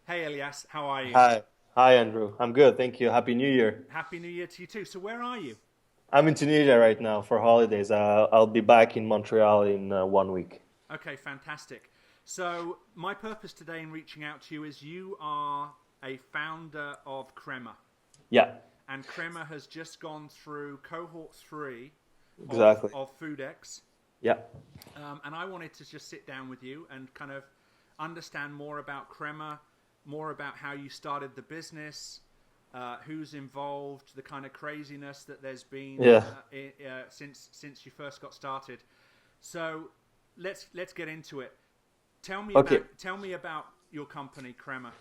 Hey Elias, how are you? Hi. Hi, Andrew. I'm good, thank you. Happy New Year. Happy New Year to you too. So where are you? I'm in Tunisia right now for holidays. I'll be back in Montreal in 1 week. Okay, fantastic. So my purpose today in reaching out to you is you are a founder of Crema, Yeah, and Crema has just gone through cohort three of exactly. FoodX, Yeah. and I wanted to just sit down with you and kind of understand more about Crema, more about how you started the business, who's involved, the kind of craziness that there's been Yeah. since you first got started. So let's get into it. Okay. Tell me about your company, Crema.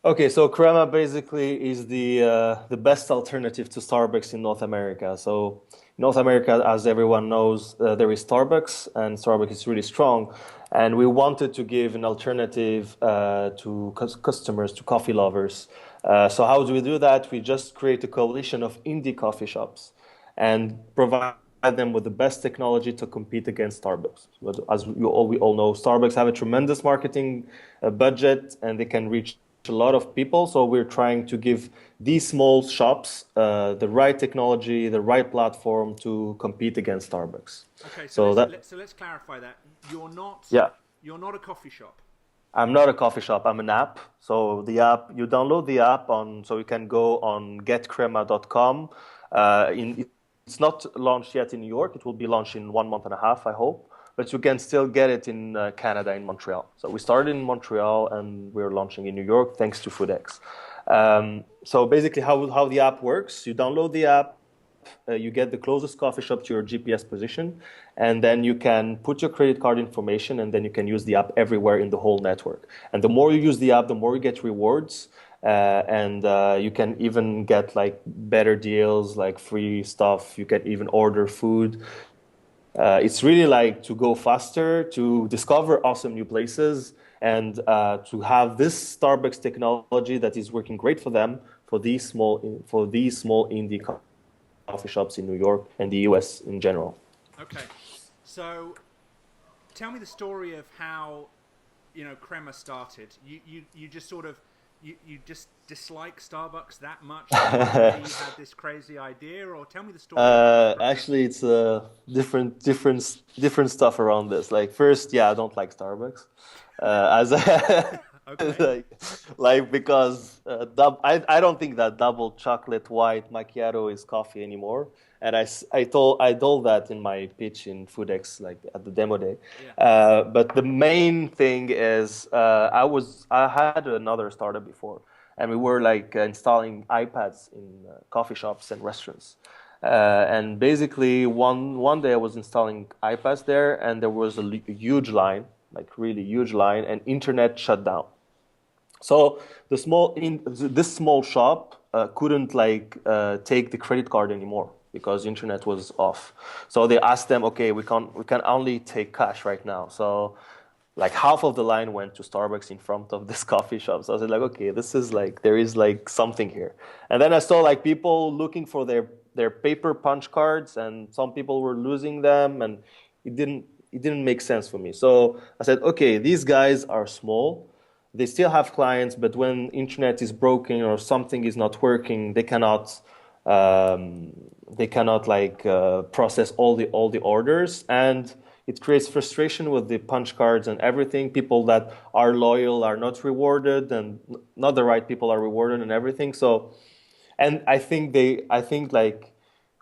Okay, so Crema basically is the best alternative to Starbucks in North America. So in North America, as everyone knows, there is Starbucks, and Starbucks is really strong. And we wanted to give an alternative to customers, to coffee lovers. So how do we do that? We just create a coalition of indie coffee shops and provide them with the best technology to compete against Starbucks. But as we all know, Starbucks have a tremendous marketing budget, and they can reach a lot of people. So we're trying to give these small shops the right technology, the right platform to compete against Starbucks. Okay, so So that, let's clarify that yeah, you're not a coffee shop. I'm not a coffee shop. I'm an app. So the app, you download the app on, so you can go on getcrema.com. It's not launched yet in New York. It will be launched in 1 month and a half, I hope. But you can still get it in Canada, in Montreal. So we started in Montreal and we're launching in New York thanks to FoodX. So basically, how the app works, you download the app, you get the closest coffee shop to your GPS position, and then you can put your credit card information, and then you can use the app everywhere in the whole network. And the more you use the app, the more you get rewards, and you can even get like better deals, like free stuff. You can even order food. It's really like to go faster, to discover awesome new places, and to have this Starbucks technology that is working great for them for these small indie coffee shops in New York and the US in general. Okay, so tell me the story of how Crema started. You just sort of you just dislike Starbucks that much that one day you had this crazy idea, or tell me the story of Crema. Actually, it's different stuff around this. Like first, yeah, I don't like Starbucks, as Okay. like because I don't think that double chocolate white macchiato is coffee anymore. And I told that in my pitch in FoodX, like at the demo day. Yeah. But the main thing is I had another startup before, and we were like installing iPads in coffee shops and restaurants. And basically, one day I was installing iPads there, and there was a huge line, like really huge line, and internet shut down. So this small shop couldn't like take the credit card anymore because internet was off. So they asked them, okay, we can only take cash right now. So like half of the line went to Starbucks in front of this coffee shop. So I was like, okay, this is like there is like something here. And then I saw like people looking for their paper punch cards, and some people were losing them, and it didn't it didn't make sense for me. So I said, okay, these guys are small. They still have clients, but when internet is broken or something is not working, um, they cannot like process all the orders, and it creates frustration with the punch cards and everything. People that are loyal are not rewarded, and not the right people are rewarded and everything. So, and I think like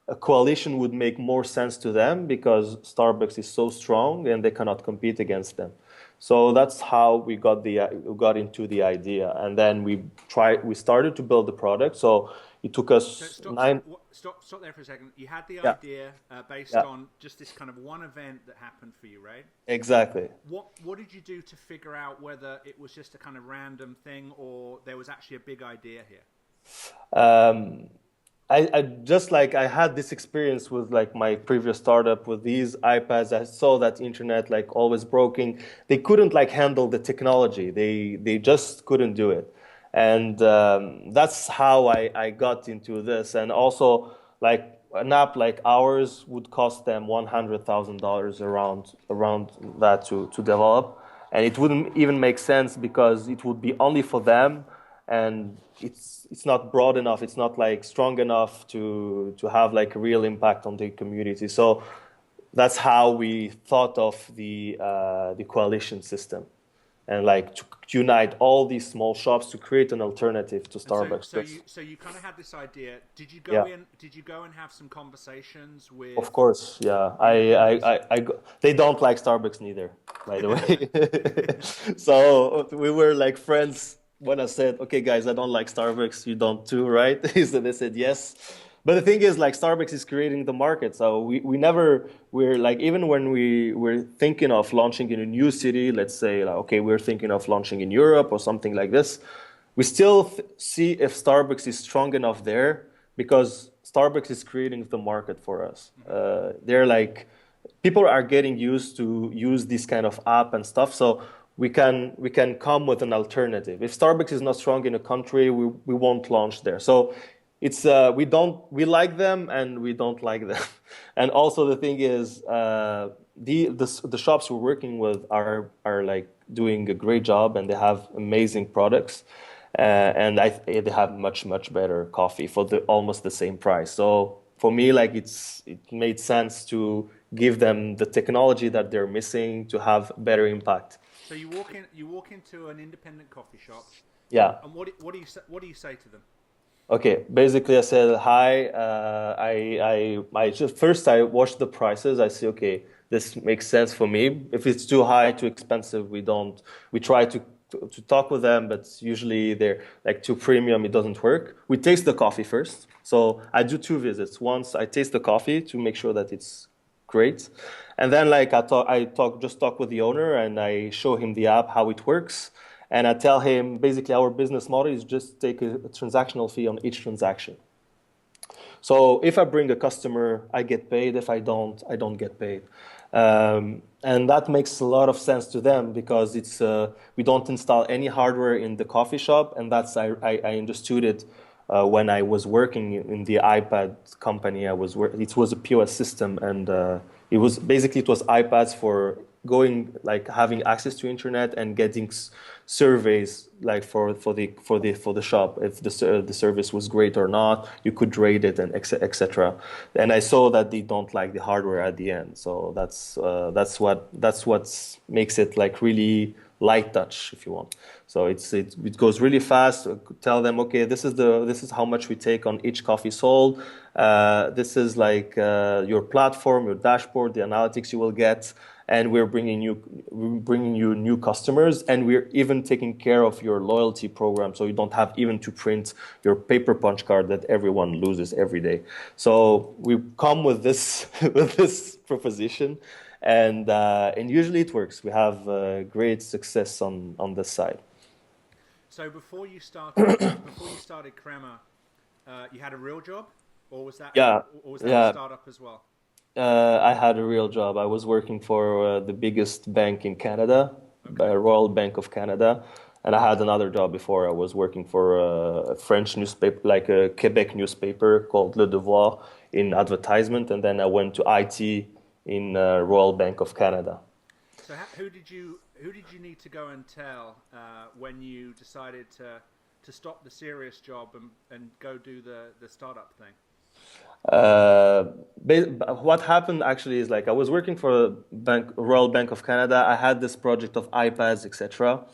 a coalition would make more sense to them because Starbucks is so strong and they cannot compete against them. So that's how we got into the idea, and then we started to build the product. So it took So us stop, stop, nine. stop there for a second. You had the Yeah, idea based yeah, on just this kind of one event that happened for you, right? exactly. What did you do to figure out whether it was just a kind of random thing or there was actually a big idea here? Um, I just like I had this experience with like my previous startup with these iPads. I saw that internet like always broken. They couldn't like handle the technology. They just couldn't do it, and that's how I got into this. And also like an app like ours would cost them $100,000 around that to develop. and it wouldn't even make sense because it would be only for them, and it's not broad enough. It's not like strong enough to have like a real impact on the community. So that's how we thought of the coalition system, and like to unite all these small shops to create an alternative to And Starbucks. so you kind of had this idea. Did you go Yeah. in? Did you go and have some conversations with Of course, yeah. independents? They don't like Starbucks neither, by the way. So we were like friends when I said, "Okay, guys, I don't like Starbucks. You don't too, right?" So they said yes. But the thing is, like, Starbucks is creating the market. So we never, we're like, even when we were thinking of launching in a new city, let's say, like, okay, we're thinking of launching in Europe or something like this, we still see if Starbucks is strong enough there because Starbucks is creating the market for us. They're like, people are getting used to use this kind of app and stuff, so we can come with an alternative. If Starbucks is not strong in a country, we won't launch there. So it's we like them and we don't like them. And also the thing is, the shops we're working with are like doing a great job and they have amazing products. And they have much better coffee for almost the same price. So for me, like it made sense to give them the technology that they're missing to have better impact. So you walk into an independent coffee shop, Yeah. and what do you say to them? Okay. Basically, I said hi. I just first I watched the prices. I see, okay, this makes sense for me. If it's too high, too expensive, we don't. We try to talk with them, but usually they're like too premium. It doesn't work. We taste the coffee first. So I do two visits. Once I taste the coffee to make sure that it's great, and then like just talk with the owner and I show him the app how it works. And I tell him basically our business model is just take a transactional fee on each transaction. So if I bring a customer, I get paid. If I don't get paid. And that makes a lot of sense to them because we don't install any hardware in the coffee shop, and I understood it when I was working in the iPad company. It was a POS system, and it was iPads for going like having access to internet and getting surveys like for the shop if the service was great or not. You could rate it and etc. And I saw that they don't like the hardware at the end, so that's what makes it like really light touch, if you want. So it goes really fast. Tell them, okay, this is how much we take on each coffee sold. This is like your platform, your dashboard, the analytics you will get, and we're bringing you new customers, and we're even taking care of your loyalty program, so you don't have even to print your paper punch card that everyone loses every day. So we come with this with this proposition, and usually it works. We have great success on this side. So before you started Crema, you had a real job, Yeah, or was that a yeah. startup as well? I had a real job. I was working for the biggest bank in Canada, Okay. Royal Bank of Canada, and I had another job before. I was working for a French newspaper, like a Quebec newspaper called Le Devoir, in advertisement, and then I went to IT in Royal Bank of Canada. So who did you need to go and tell when you decided to stop the serious job and go do the startup thing? Uh, what happened actually is like I was working for Royal Bank of Canada. I had this project of iPads, etc.,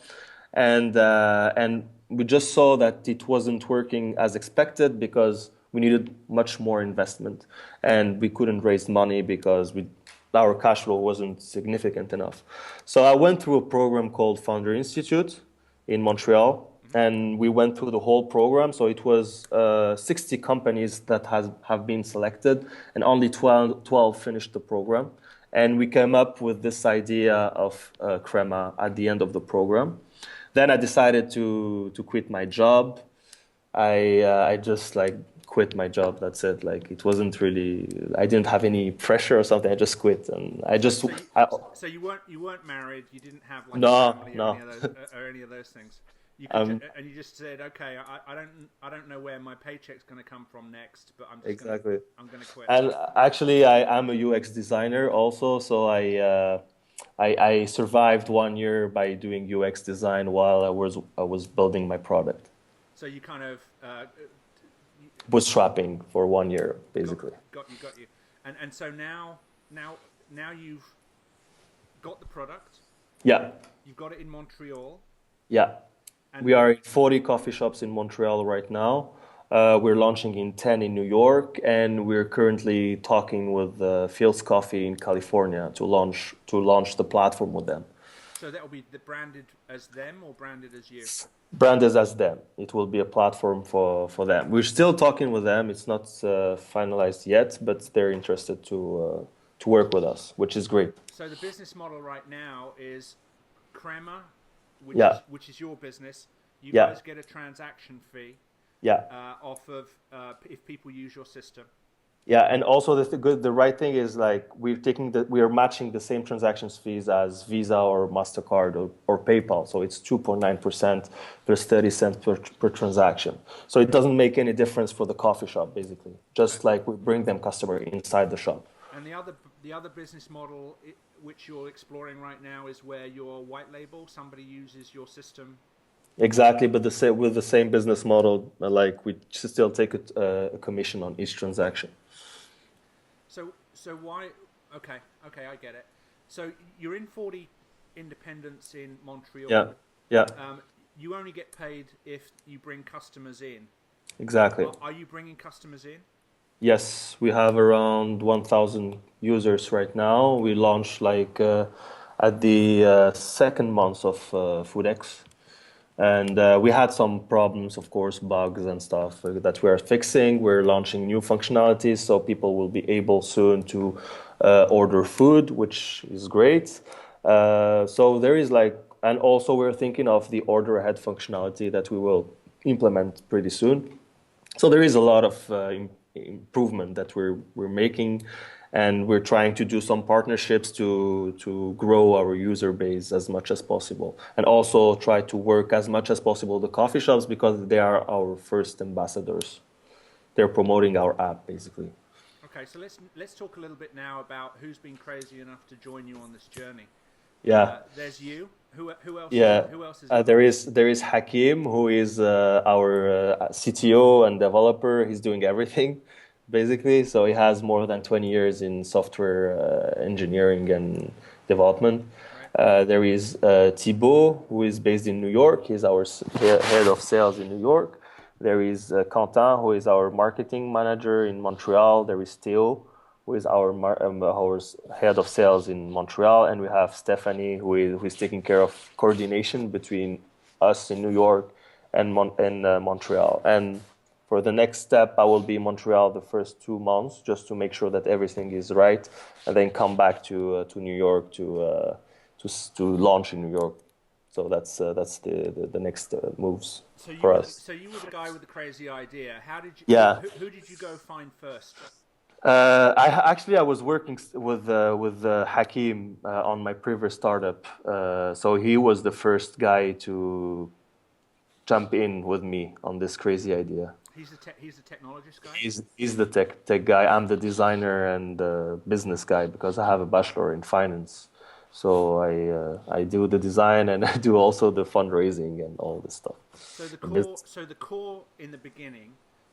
and we just saw that it wasn't working as expected because we needed much more investment, and we couldn't raise money because our cash flow wasn't significant enough. So I went through a program called Founder Institute in Montreal, and we went through the whole program. So it was 60 companies that have been selected, and only 12 finished the program. And we came up with this idea of Crema at the end of the program. Then I decided to quit my job. I just like quit my job. That's it. Like it wasn't really. I didn't have any pressure or something. I just quit, and I just. So you weren't married. You didn't have like a No, family no. or any of those things. Um, And you just said, okay, I don't know where my paycheck's going to come from next, but exactly. I'm gonna quit. And actually, I am a UX designer also, so I survived 1 year by doing UX design while I was building my product. So you kind of you Bootstrapping for 1 year, got basically. got you, and so now now you've got the product, Yeah, you've got it in Montreal, yeah. and We are in 40 coffee shops in Montreal right now. We're launching in 10 in New York, and we're currently talking with Fields Coffee in California to launch the platform with them. so that'll be the branded as them or branded as you. Branded as them. It will be a platform for them. We're still talking with them. It's not finalized yet, but they're interested to work with us, which is great. So the business model right now is Crema, Yeah, which is your business. You yeah, guys get a transaction fee yeah. off of if people use your system. Yeah, and also the right thing is like we are matching the same transactions fees as Visa or Mastercard or PayPal. So it's 2.9% plus 30 cents per transaction. So it doesn't make any difference for the coffee shop, basically. Okay. Just like we bring them customer inside the shop. And the other business model which you're exploring right now is where your white label somebody uses your system. Exactly, but with the same business model, like we still take a commission on each transaction. So why? Okay, okay, I get it. So you're in 40 independents in Yeah, Montreal. yeah, Um, you only get paid if you bring customers in. exactly. Are you bringing customers in? Yes, we have around 1,000 users right now. We launched like at the second month of FoodX, and we had some problems, of course, bugs and stuff that we are fixing. We're launching new functionalities, so people will be able soon to order food, which is great. So there is like, and also we're thinking of the order ahead functionality that we will implement pretty soon. So there is a lot of improvement that we're making, and we're trying to do some partnerships to grow our user base as much as possible, and also try to work as much as possible the coffee shops because they are our first ambassadors. They're promoting our app basically. Okay, so let's talk a little bit now about who's been crazy enough to join you on this journey. Yeah. There's you. Who else is Yeah, who else is there involved? is Hakim, who is our CTO and developer. He's doing everything, basically. So he has more than 20 years in software engineering and development. Right. There is Thibaut, who is based in New York. He's our head of sales in New York. There is Quentin, who is our marketing manager in Montreal. There is Theo, who is our head of sales in Montreal, and we have Stephanie, who is taking care of coordination between us in New York and Montreal. And for the next step, I will be in Montreal the first 2 months just to make sure that everything is right, and then come back to New York to launch in New York. So that's the next moves for us. So you were the guy with the crazy idea. How did you Yeah. who did you go find first? I was working with Hakim on my previous startup, so he was the first guy to jump in with me on this crazy idea. He's the technologist guy. He's the tech guy. I'm the designer and the business guy because I have a bachelor in finance. So I do the design and I do also the fundraising and all this stuff. The business. So the core in the beginning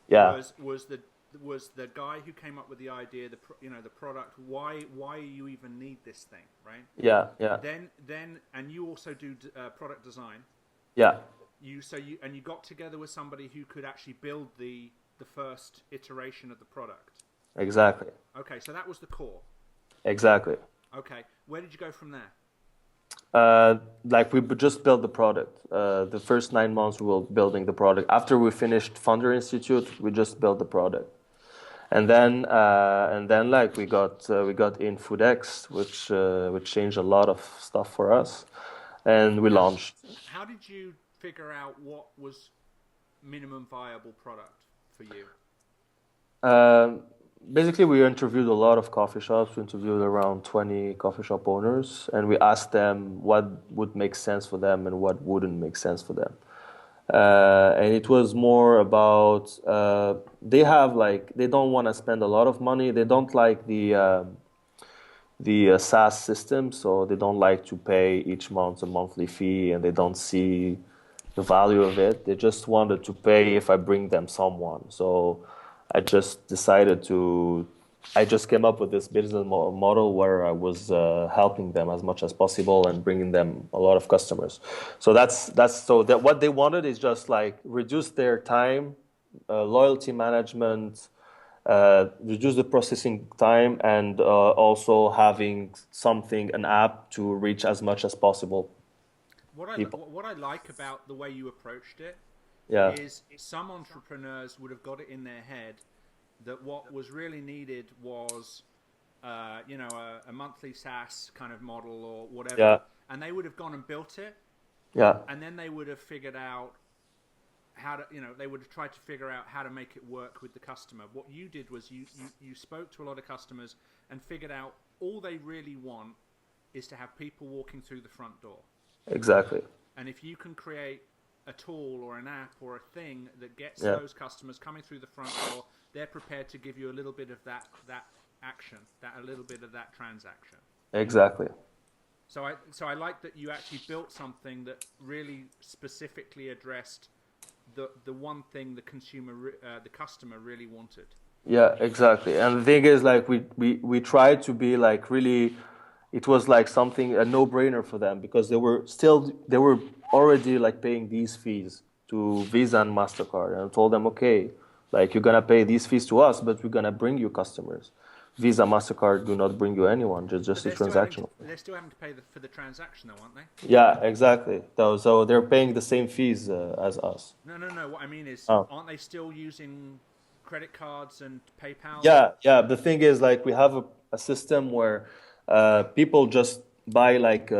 Yeah, was the guy who came up with the idea, the product. Why you even need this thing, right? yeah, yeah, And you also do product design. yeah. You got together with somebody who could actually build the first iteration of the product. Exactly, Okay, so that was the core. exactly. Okay, where did you go from there? Like we just built the product. The first 9 months we were building the product. After we finished Founder Institute, we just built the product, and then like we got in FoodX, which changed a lot of stuff for us, and we How launched. how did you figure out what was minimum viable product for you? Um, Basically, we interviewed a lot of coffee shops. We interviewed around 20 coffee shop owners, and we asked them what would make sense for them and what wouldn't make sense for them. And it was more about they don't want to spend a lot of money. They don't like the SaaS system, so they don't like to pay each month a monthly fee, and they don't see the value of it. They just wanted to pay if I bring them someone. So I just decided to. I just came up with this business model where I was helping them as much as possible and bringing them a lot of customers. So that's so that what they wanted is just like reduce their time, loyalty management, reduce the processing time, and also having something, an app to reach as much as possible people. What I like about the way you approached it Yeah, is some entrepreneurs would have got it in their head that what was really needed was, a monthly SaaS kind of model or yeah, whatever, and they would have gone and built it, yeah, and then they would have figured out how to, they would have tried to figure out how to make it work with the customer. What you did was you spoke to a lot of customers and figured out all they really want is to have people walking through the front door. exactly. And if you can create a tool or an app or a thing that gets Yeah, those customers coming through the front door, they're prepared to give you a little bit of that action, that a little bit of that transaction. exactly. So I like that you actually built something that really specifically addressed the one thing the customer really wanted. Yeah, exactly. And the thing is, like, we tried to be like really, it was like something a no-brainer for them because they were already like paying these fees to Visa and Mastercard, and I told them, okay, like you're gonna pay these fees to us, but we're gonna bring you customers. Visa, Mastercard do not bring you anyone, just But a transactional. they're still having to pay for the transaction, though, aren't they? Yeah, exactly. So they're paying the same fees as us. No, no, no. What I mean is, Oh. aren't they still using credit cards and PayPal? Yeah, yeah. The thing is, like, we have a system where people just buy like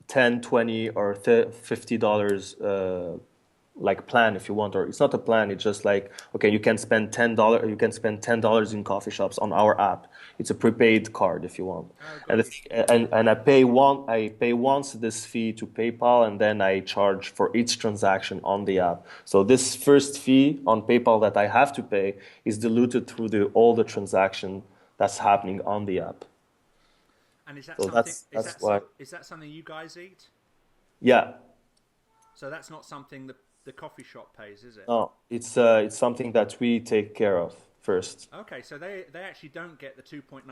10, 20, or $50 like plan if you want, or it's not a plan. It's just like, okay, you can spend $10. You can spend $10 in coffee shops on our app. It's a prepaid card if you want, Oh, and got you. I pay once this fee to PayPal, and then I charge for each transaction on the app. So this first fee on PayPal that I have to pay is diluted through all the transaction that's happening on the app. And is that So something? that's why. Is that something you guys eat? Yeah. So that's not something the coffee shop pays, is it? No, it's something that we take care of first. Okay, so they actually don't get the 2.9%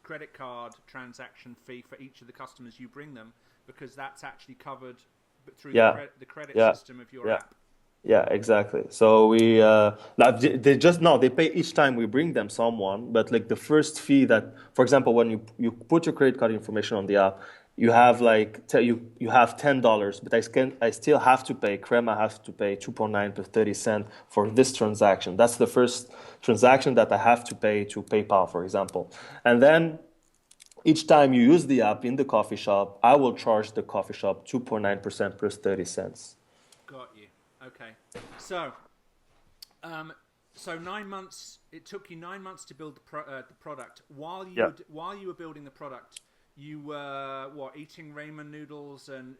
credit card transaction fee for each of the customers you bring them because that's actually covered through Yeah, the credit yeah, system of your yeah, app. yeah, exactly. So we like they just no, they pay each time we bring them someone, but like the first fee that, for example, when you put your credit card information on the app, you have like you have $10, but I still have to pay Crema has to pay 2.9 plus 30 cents for this transaction. That's the first transaction that I have to pay to PayPal, for example, and then. Each time you use the app in the coffee shop, I will charge the coffee shop 2.9% plus 30 cents. Got you. Okay. So, um, so 9 months. It took you 9 months to build the product. Yeah. While you were building the product, you were what eating ramen noodles and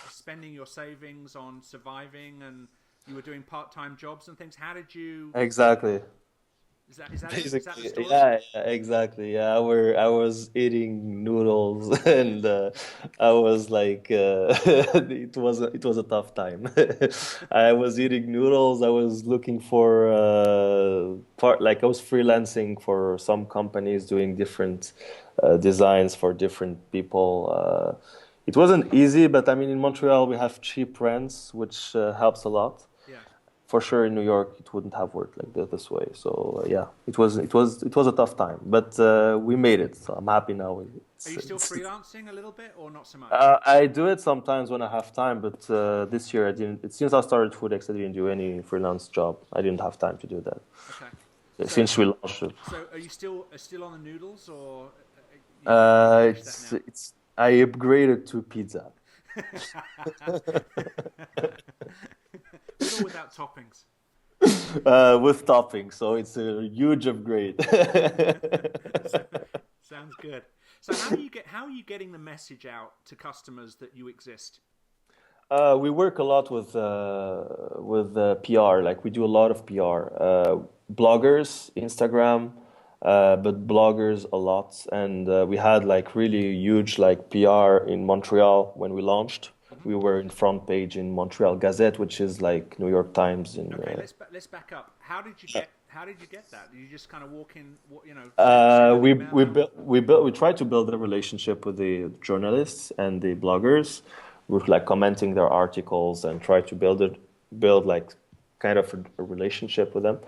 spending your savings on surviving, and you were doing part-time jobs and things. How did you? Exactly. Is that it? Is that the Basically, story? yeah, exactly. Yeah, I was eating noodles and I was like, it was a tough time. I was eating noodles. I was looking for like I was freelancing for some companies doing different designs for different people. It wasn't easy, but I mean, in Montreal we have cheap rents, which helps a lot. Yeah. For sure, in New York it wouldn't have worked like this way. So yeah, it was a tough time, but we made it. So I'm happy now. Are you still freelancing a little bit, or not so much? I do it sometimes when I have time, but this year I didn't. Since I started Foodex, I didn't do any freelance job. I didn't have time to do that. Okay. Since we launched it. So are you still on the noodles, or you finished that now? It's I upgraded to pizza. With or without toppings? With toppings, so it's a huge upgrade. Sounds good. So how are you getting the message out to customers that you exist? We work a lot with PR. Like we do a lot of PR, bloggers, Instagram, but bloggers a lot. And we had like really huge like PR in Montreal when we launched. Hmm. We were in front page in Montreal Gazette, which is like New York Times. In Okay, let's back up. How did you get that? Did you just kind of walk in, send an email out? we tried to build a relationship with the journalists and the bloggers. We're like commenting their articles and try to build like kind of a relationship with them.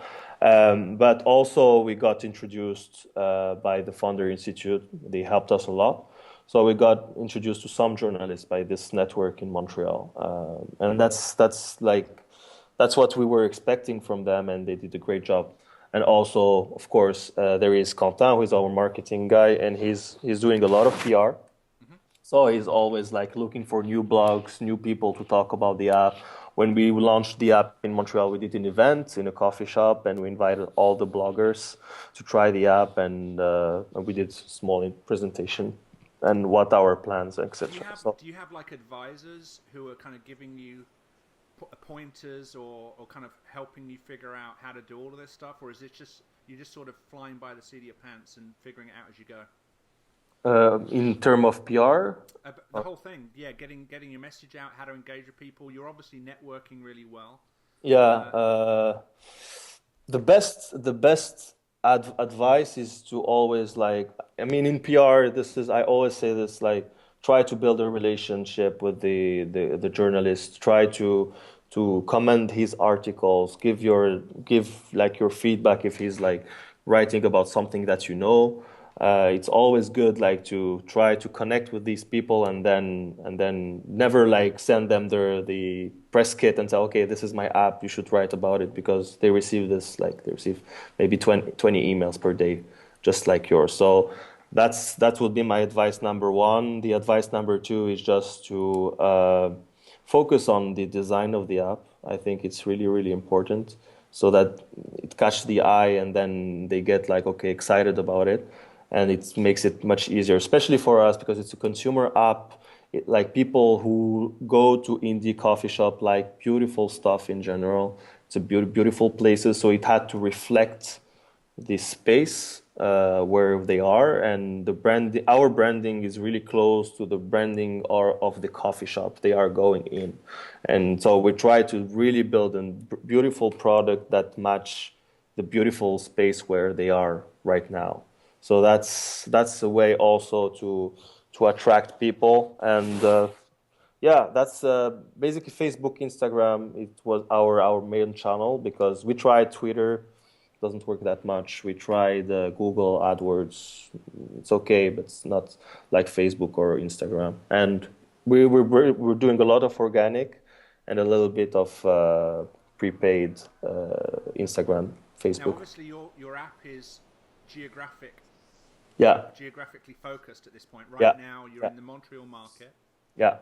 But also we got introduced by the Founder Institute. They helped us a lot. So we got introduced to some journalists by this network in Montreal, and that's what we were expecting from them, and they did a great job. And also, of course, there is Quentin, who is our marketing guy, and he's doing a lot of PR. Hmm. So he's always like looking for new blogs, new people to talk about the app. When we launched the app in Montreal, we did an event in a coffee shop, and we invited all the bloggers to try the app, and we did a small presentation and what our plans, etc. So. Do you have like advisors who are kind of giving you pointers or kind of helping you figure out how to do all of this stuff, or is it just you just sort of flying by the seat of your pants and figuring it out as you go? In term of PR, The whole thing, yeah, getting your message out, how to engage with people. You're obviously networking really well. yeah, Uh, the best advice is to always like, I mean, in PR, this is, I always say this, like, try to build a relationship with the journalist, try to comment his articles, give like your feedback if he's like writing about something that you know. It's always good like to try to connect with these people, and then never like send them the press kit and say, okay, this is my app, you should write about it, because they receive this, like they receive maybe 20 emails per day, just like yours. So that would be my advice number one. The advice number two is just to focus on the design of the app. I think it's really, really important, so that it catches the eye, and then they get like, okay, excited about it, and it makes it much easier, especially for us, because it's a consumer app. Like people who go to indie coffee shop like beautiful stuff in general. It's a beautiful places, so it had to reflect the space where they are, and our branding is really close to the branding or of the coffee shop they are going in, and so we try to really build a beautiful product that match the beautiful space where they are right now. So that's a way also to attract people, and yeah, that's basically Facebook, Instagram. It was our main channel, because we tried Twitter, doesn't work that much. We tried Google AdWords. It's okay, but it's not like Facebook or Instagram. And we're doing a lot of organic and a little bit of prepaid Instagram, Now, Facebook. obviously, your app is geographic Yeah, geographically focused at this point. Right yeah, now, you're yeah, in the Montreal market. yeah,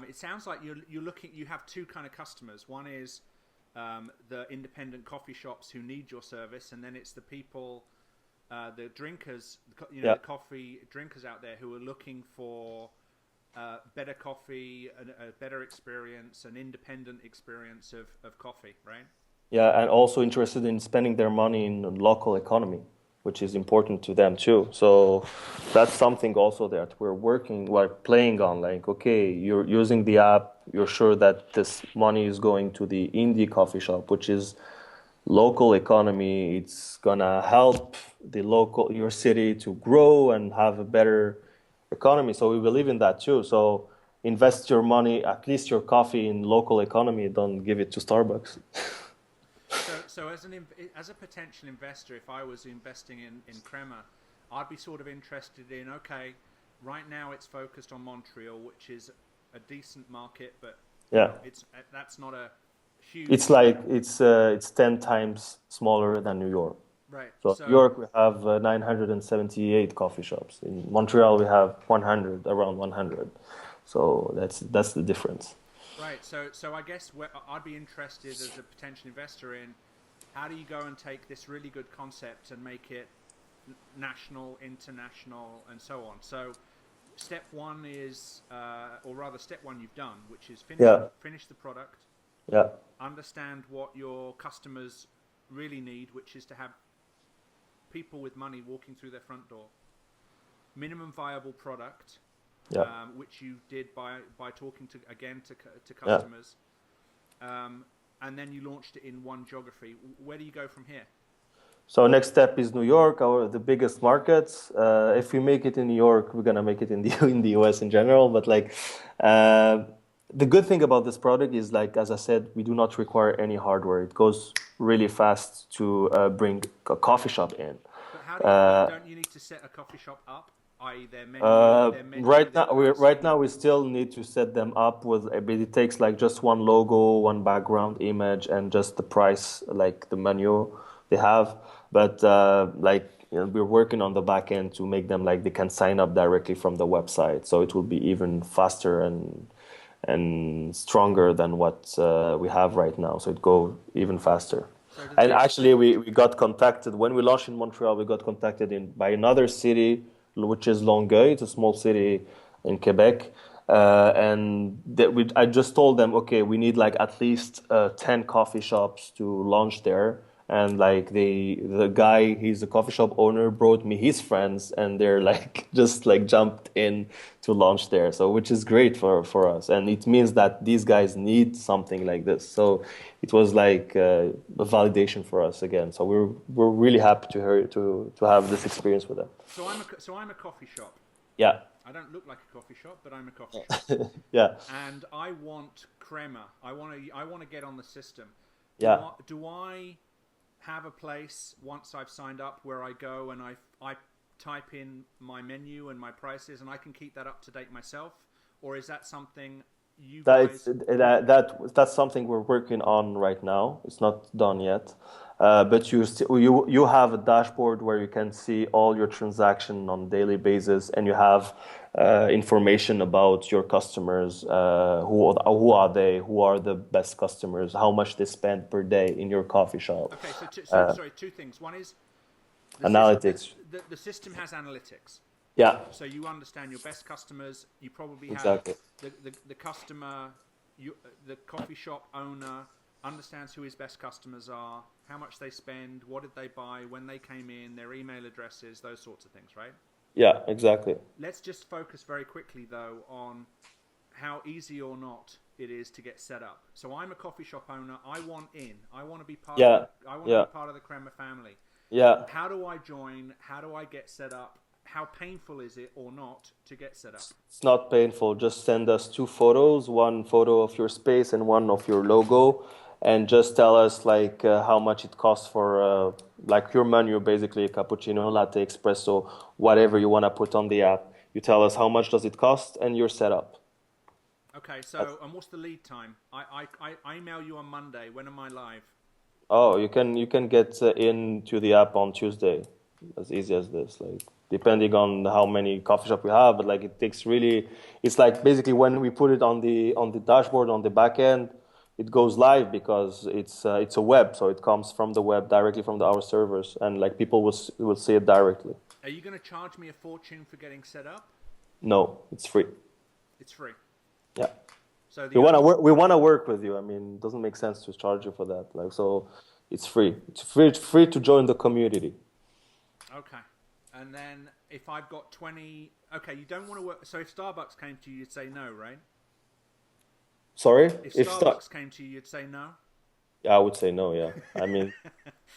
It sounds like you're looking. You have two kind of customers. One is the independent coffee shops who need your service, and then it's the people, the drinkers, yeah. the coffee drinkers out there who are looking for better coffee, a better experience, an independent experience of coffee, right? Yeah, and also interested in spending their money in the local economy, which is important to them too. So that's something also that we're playing on. Like, okay, you're using the app, you're sure that this money is going to the indie coffee shop, which is local economy. It's gonna help your city to grow and have a better economy. So we believe in that too. So invest your money, at least your coffee, in local economy. Don't give it to Starbucks. So as a potential investor, if I was investing in Crema, I'd be sort of interested in, okay, right now it's focused on Montreal, which is a decent market, but Yeah. it's that's not a It's huge. like it's 10 times smaller than New York. Right. So New So York we have 978 coffee shops. In Montreal we have 100, around 100. So that's the difference. right. So I guess I'd be interested as a potential investor in how do you go and take this really good concept and make it national, international, and so on. So step one is, or rather, step one you've done, which is Yeah, finish the product, yeah, understand what your customers really need, which is to have people with money walking through their front door. Minimum viable product, Yeah. which you did by talking to Yeah. customers, and then you launched it in one geography. Where do you go from here? So next step is New York, the biggest market. If we make it in New York, we're gonna make it in the in the US in general. But like, uh, the good thing about this product is like, as I said, we do not require any hardware. It goes really fast to bring a coffee shop in. But how do you? Uh, Don't you need to set a coffee shop up, i.e., their menu, their right pricing? now we still need to set them up with, but it takes like just one logo, one background image, and just the price, like the menu they have. But like, you know, we're working on the back end to make them like they can sign up directly from the website, so it will be even faster and stronger than what we have right now. So it go even faster. So does And that? actually, we got contacted when we launched in Montreal. We got contacted by another city, which is Longueuil. It's a small city in Quebec, and I just told them, okay, we need like at least 10 coffee shops to launch there. And like the guy, he's a coffee shop owner, brought me his friends, and they're like just like jumped in to launch there. So which is great for us, and it means that these guys need something like this. So it was like a validation for us again. So we're really happy to have this experience with them. So I'm a coffee shop. Yeah, I don't look like a coffee shop, but I'm a coffee shop, yeah, and I want Crema. I want to get on the system. yeah. Do I have a place once I've signed up where I go and I type in my menu and my prices, and I can keep that up to date myself, or is that something you guys? That's something we're working on right now. It's not done yet, but you have a dashboard where you can see all your transaction on daily basis, and you have information about your customers. Who are they? Who are the best customers? How much they spend per day in your coffee shop? Okay, sorry, two things. One is Analytics. the system has analytics. Yeah, So you understand your best customers. You probably have exactly. the customer, the coffee shop owner understands who his best customers are, how much they spend, what did they buy, when they came in, their email addresses, those sorts of things, right? Yeah, exactly. Let's just focus very quickly, though, on how easy or not it is to get set up. So I'm a coffee shop owner. I want in. I want to be part of Yeah, I want to yeah, be part of the Crema family. yeah. How do I join? How do I get set up? How painful is it or not to get set up? It's not painful. Just send us two photos, one photo of your space and one of your logo, and just tell us like how much it costs for like your menu, basically cappuccino, latte, espresso, whatever you want to put on the app. You tell us how much does it cost, and you're set up. Okay, so and what's the lead time? I email you on Monday. When am I live? Oh, you can get into the app on Tuesday, as easy as this. Like depending on how many coffee shop we have, but like it takes really. It's like basically when we put it on the dashboard on the back end, it goes live because it's a web, so it comes from the web directly from our servers, and like people will see it directly. Are you going to charge me a fortune for getting set up? No, it's free. It's free. Yeah. So We the wanna only work. We wanna work with you. I mean, it doesn't make sense to charge you for that. Like, so, it's free. It's free. It's free to join the community. okay, and then if I've got 20, okay, you don't want to work. So if Starbucks came to you, you'd say no, right? Sorry, If if start. Starbucks came to you, you'd say no. Yeah, I would say no. Yeah, I mean,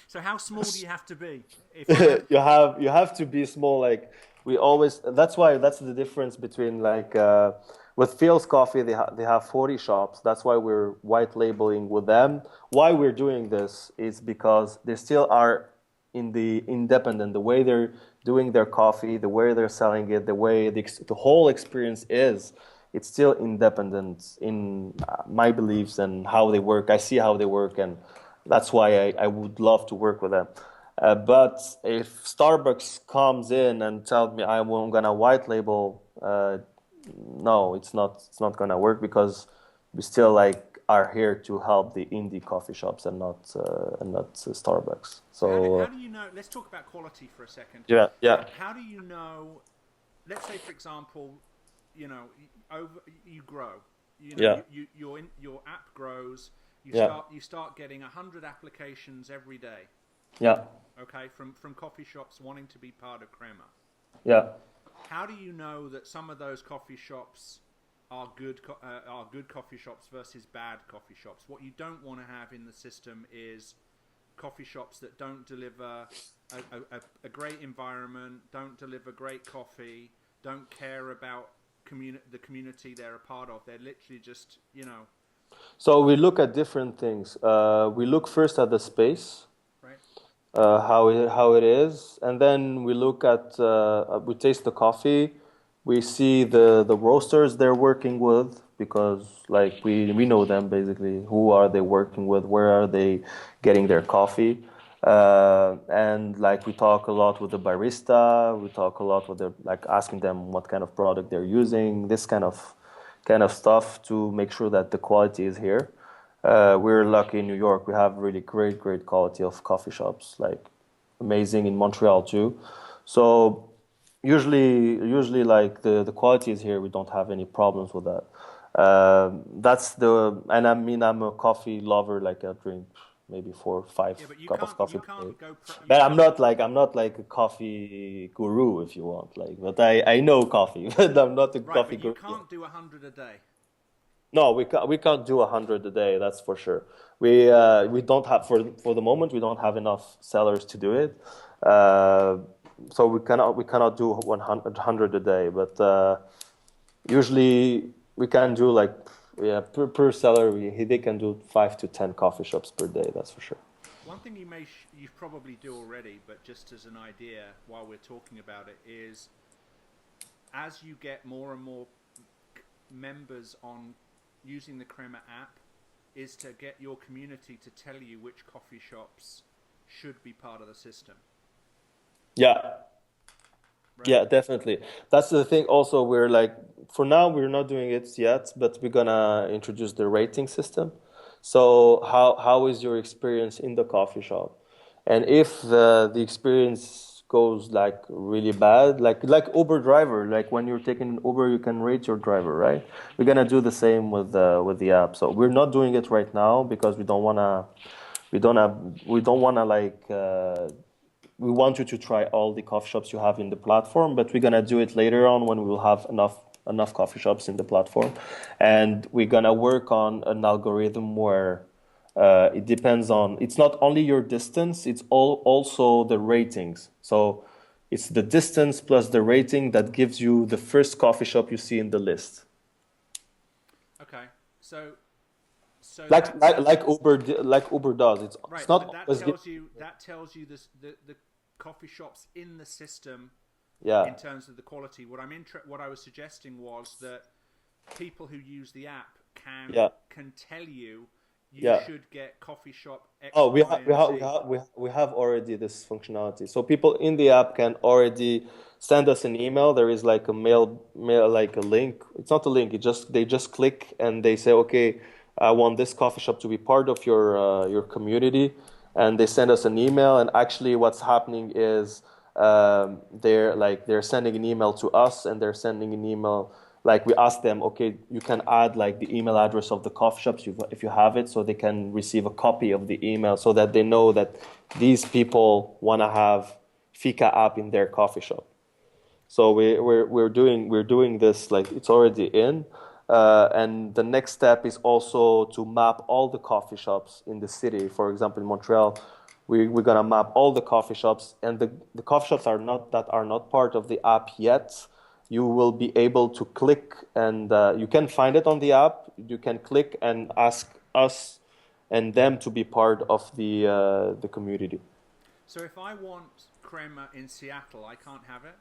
So how small do you have to be? If I had, you have to be small. Like we always. That's the difference between like with Phil's Coffee. They have 40 shops. That's why we're white labeling with them. Why we're doing this is because they still are in the independent. The way they're doing their coffee, the way they're selling it, the way the whole experience is. It's still independent in my beliefs and how they work. I see how they work, and that's why I would love to work with them. But if Starbucks comes in and tells me I'm gonna white label, no, it's not gonna work because we still like are here to help the indie coffee shops and not Starbucks. so So how do you know? Let's talk about quality for a second. yeah, yeah, How do you know? Let's say, for example, you grow. yeah, Your app grows. You yeah, start getting 100 applications every day. Yeah, Okay, from coffee shops wanting to be part of Crema. yeah. How do you know that some of those coffee shops are good coffee shops versus bad coffee shops? What you don't want to have in the system is coffee shops that don't deliver a great environment, don't deliver great coffee, don't care about the community they're a part of. They're literally just, So we look at different things. We look first at the space, right? how it is, and then we look at we taste the coffee. We see the roasters they're working with because like we know them basically. Who are they working with? Where are they getting their coffee? And like we talk a lot with the barista. We talk a lot with the like asking them what kind of product they're using. This kind of stuff to make sure that the quality is here. We're lucky in New York. We have really great quality of coffee shops, like amazing in Montreal too. So usually like the quality is here. We don't have any problems with that. That's the and I mean I'm a coffee lover. Like I drink maybe 4 or 5 Yeah, but cup of you coffee per day. can't go you But can't. I'm not like a coffee guru if you want. Like, but I know coffee, but I'm not a Right, coffee but you guru. can't do 100 a day. No, we can't do 100 a day. That's for sure. We don't have for the moment we don't have enough sellers to do it. Uh, so we cannot do 100 a day. But usually we can do like yeah per seller they can do 5 to 10 coffee shops per day. That's for sure. One thing you probably do already, but just as an idea while we're talking about it, is as you get more and more members on using the Crema app, is to get your community to tell you which coffee shops should be part of the system, Yeah, right? yeah, definitely. That's the thing. Also, we're like, for now, we're not doing it yet, but we're gonna introduce the rating system. So, how is your experience in the coffee shop? And if the experience goes like really bad, like Uber driver, like when you're taking an Uber, you can rate your driver, right? We're gonna do the same with the app. So we're not doing it right now because we don't wanna like we want you to try all the coffee shops you have in the platform, but we're gonna do it later on when we will have enough coffee shops in the platform, and we're gonna work on an algorithm where it depends on it's not only your distance, it's also the ratings. So it's the distance plus the rating that gives you the first coffee shop you see in the list. Okay, so Like that like tells like Uber does. It's right, not but always give, that tells you the coffee shops in the system yeah. in terms of the quality. What I was suggesting was that people who use the app Yeah, can tell you you yeah. should get coffee shop Oh, X, Y, and Z. we have already this functionality. So people in the app can already send us an email. There is like a mail like a link. It's not a link. They just click and they say, okay, I want this coffee shop to be part of your community, and they send us an email. And actually, what's happening is they're sending an email to us, and they're sending an email like we ask them, okay, you can add like the email address of the coffee shops if you have it, so they can receive a copy of the email, so that they know that these people want to have Fika app in their coffee shop. So we're doing this like it's already in, and the next step is also to map all the coffee shops in the city. For example, in Montreal, we're gonna map all the coffee shops, and the coffee shops are not part of the app yet. You will be able to click, and you can find it on the app. You can click and ask us and them to be part of the community. So if I want crema in Seattle, I can't have it.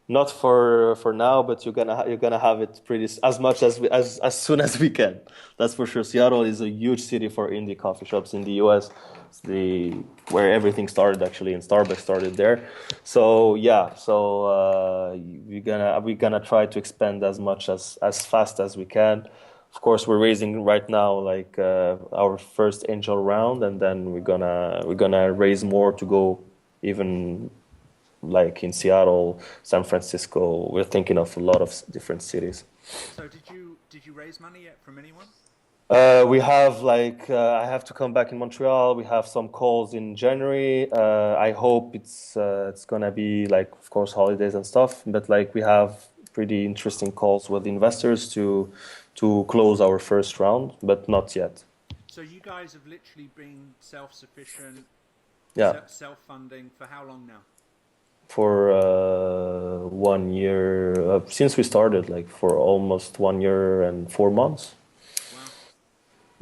Not for now, but you're gonna have it as much as soon as we can. That's for sure. Seattle is a huge city for indie coffee shops in the U.S. It's the where everything started actually, and Starbucks started there. So yeah, so we're gonna try to expand as fast as we can. Of course, we're raising right now like our first angel round, and then we're gonna raise more to go even like in Seattle, San Francisco. We're thinking of a lot of different cities. So did you raise money yet from anyone? We have like I have to come back in Montreal. We have some calls in January. I hope it's gonna be like, of course, holidays and stuff. But like we have pretty interesting calls with investors to close our first round, but not yet. So you guys have literally been self-sufficient, Yeah, self-funding for how long now? for 1 year since we started, like for almost 1 year and 4 months. Wow.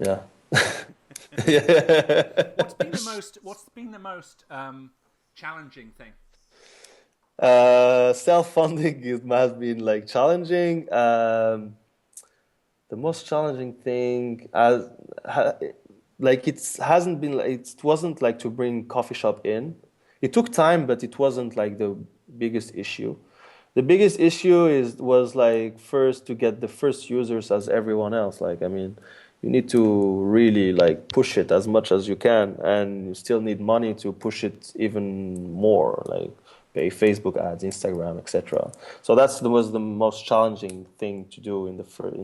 Yeah. Yeah. What's been the most challenging thing? Self-funding it has been like challenging. The most challenging thing, ha, like it hasn't been, it wasn't like to bring coffee shop in. It took time, but it wasn't like the biggest issue. The biggest issue was like first to get the first users as everyone else. Like I mean, you need to really like push it as much as you can, and you still need money to push it even more. Like pay Facebook ads, Instagram, etc. So was the most challenging thing to do in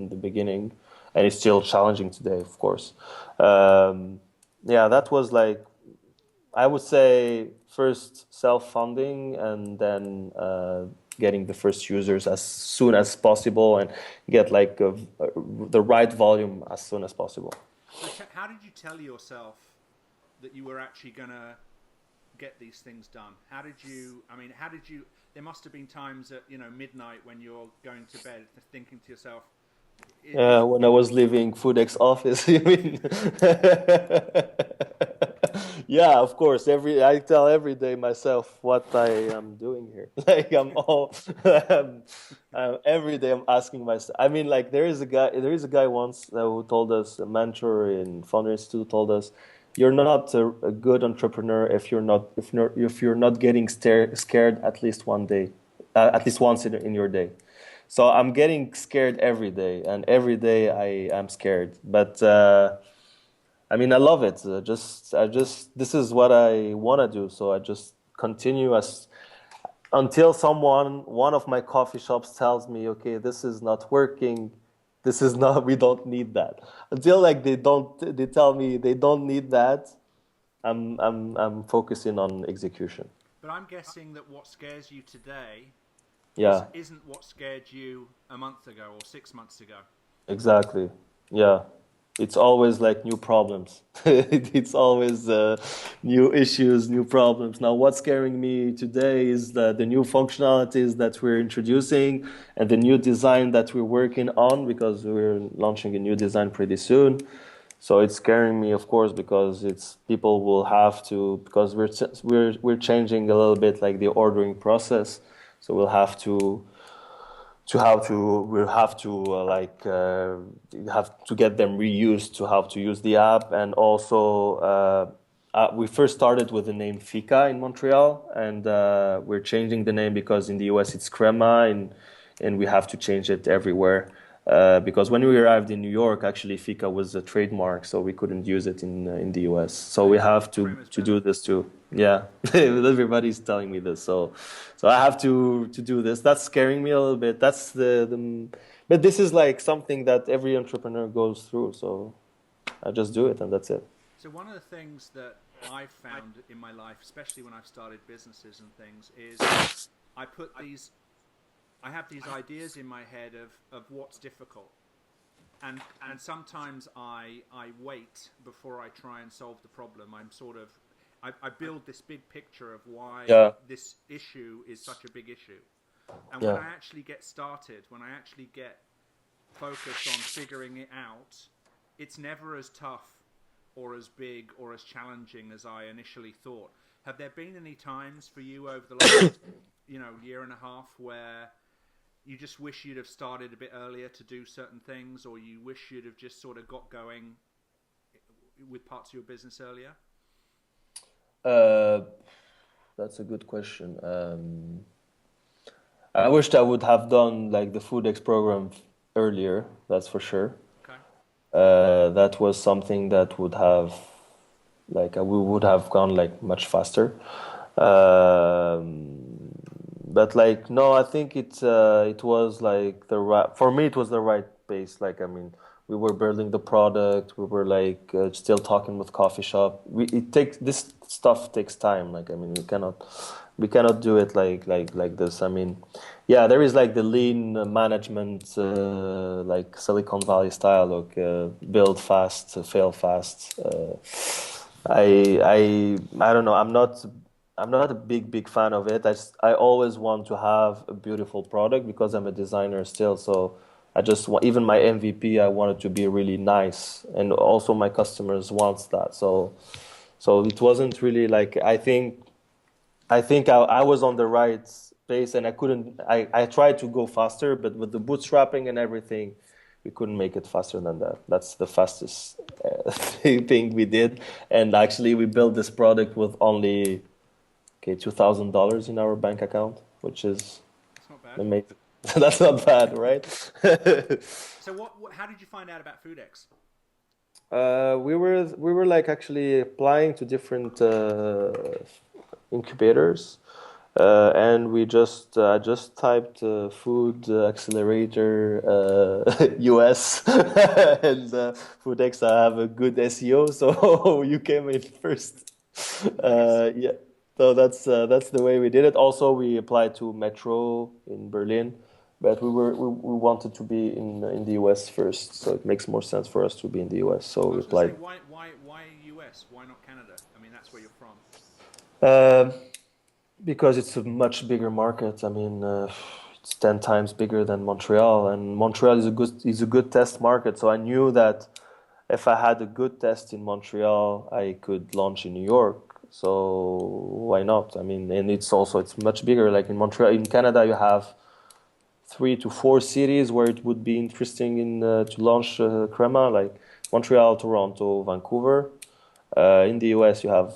the beginning, and it's still challenging today, of course. Um, yeah, that was like I would say first self-funding and then getting the first users as soon as possible and get like the right volume as soon as possible. So how did you tell yourself that you were actually gonna get these things done? How did you? I mean, how did you? There must have been times at midnight when you're going to bed, thinking to yourself, "If When I was leaving FoodX office, you mean? Yeah, of course. I tell every day myself what I am doing here. Like um, every day I'm asking myself. I mean, like there is a guy once who told us, a mentor in Founder Institute told us, you're not a good entrepreneur if you're not getting scared at least one day, at least once in your day. So I'm getting scared every day, and every day I am scared. But I mean, I love it. This is what I want to do. So I just continue as until one of my coffee shops tells me, okay, this is not working. This is not. We don't need that. Until like they tell me they don't need that. I'm focusing on execution. But I'm guessing that what scares you today is Yeah, isn't what scared you a month ago or 6 months ago. exactly. Yeah. It's always like new problems. It's always new issues, new problems. Now, what's scaring me today is the new functionalities that we're introducing and the new design that we're working on because we're launching a new design pretty soon. So it's scaring me, of course, because it's people will have to because we're changing a little bit like the ordering process. So we'll have to have to get them reused to how to use the app, and also we first started with the name Fika in Montreal, and we're changing the name because in the US it's Crema, and we have to change it everywhere. Because when we arrived in New York, actually Fika was a trademark, so we couldn't use it in the US. So we have Crema's to better. do this too. Yeah, everybody's telling me this. So I have to do this. That's scaring me a little bit. But this is like something that every entrepreneur goes through. So I just do it, and that's it. So one of the things that I've found in my life, especially when I've started businesses and things, is I put these I have these ideas in my head of what's difficult. And sometimes I wait before I try and solve the problem. I build this big picture of why Yeah, this issue is such a big issue. And when yeah, I actually get started, when I actually get focused on figuring it out, it's never as tough or as big or as challenging as I initially thought. Have there been any times for you over the last, year and a half where you just wish you'd have started a bit earlier to do certain things, or you wish you'd have just sort of got going with parts of your business earlier? uh, that's a good question. I wished I would have done like the FoodX program earlier. That's for sure. Okay. That was something that would have like we would have gone like much faster. Um, but like no, I think it was like the right for me. It was the right pace. Like I mean, we were building the product. We were like still talking with coffee shop. It takes this stuff takes time. Like I mean, we cannot do it like this. I mean, yeah, there is like the lean management, like Silicon Valley style, like build fast, fail fast. I don't know. I'm not a big fan of it. I always want to have a beautiful product because I'm a designer still. So I just want, even my MVP, I want it to be really nice, and also my customers wants that. So it wasn't really like I think I was on the right pace, and I couldn't. I tried to go faster, but with the bootstrapping and everything, we couldn't make it faster than that. That's the fastest thing we did, and actually we built this product with only $2,000 in our bank account, which is That's not bad. amazing. That's not bad, right? So how did you find out about FoodX? We were like actually applying to different incubators, and I just typed food accelerator US and FoodX. I have a good SEO, so you came in first. Nice. Yeah, so that's the way we did it. Also, we applied to Metro in Berlin, but we wanted to be in the US first, so it makes more sense for us to be in the US. So I we was going to say, applied. why US? Why not Canada? I mean, that's where you're from. Uh, because it's a much bigger market. I mean, it's 10 times bigger than Montreal, and Montreal is a good test market. So I knew that if I had a good test in Montreal, I could launch in New York. So why not? I mean, and it's much bigger. Like in Montreal, in Canada, you have 3 to 4 cities where it would be interesting to launch Crema, like Montreal, Toronto, Vancouver. In the US, you have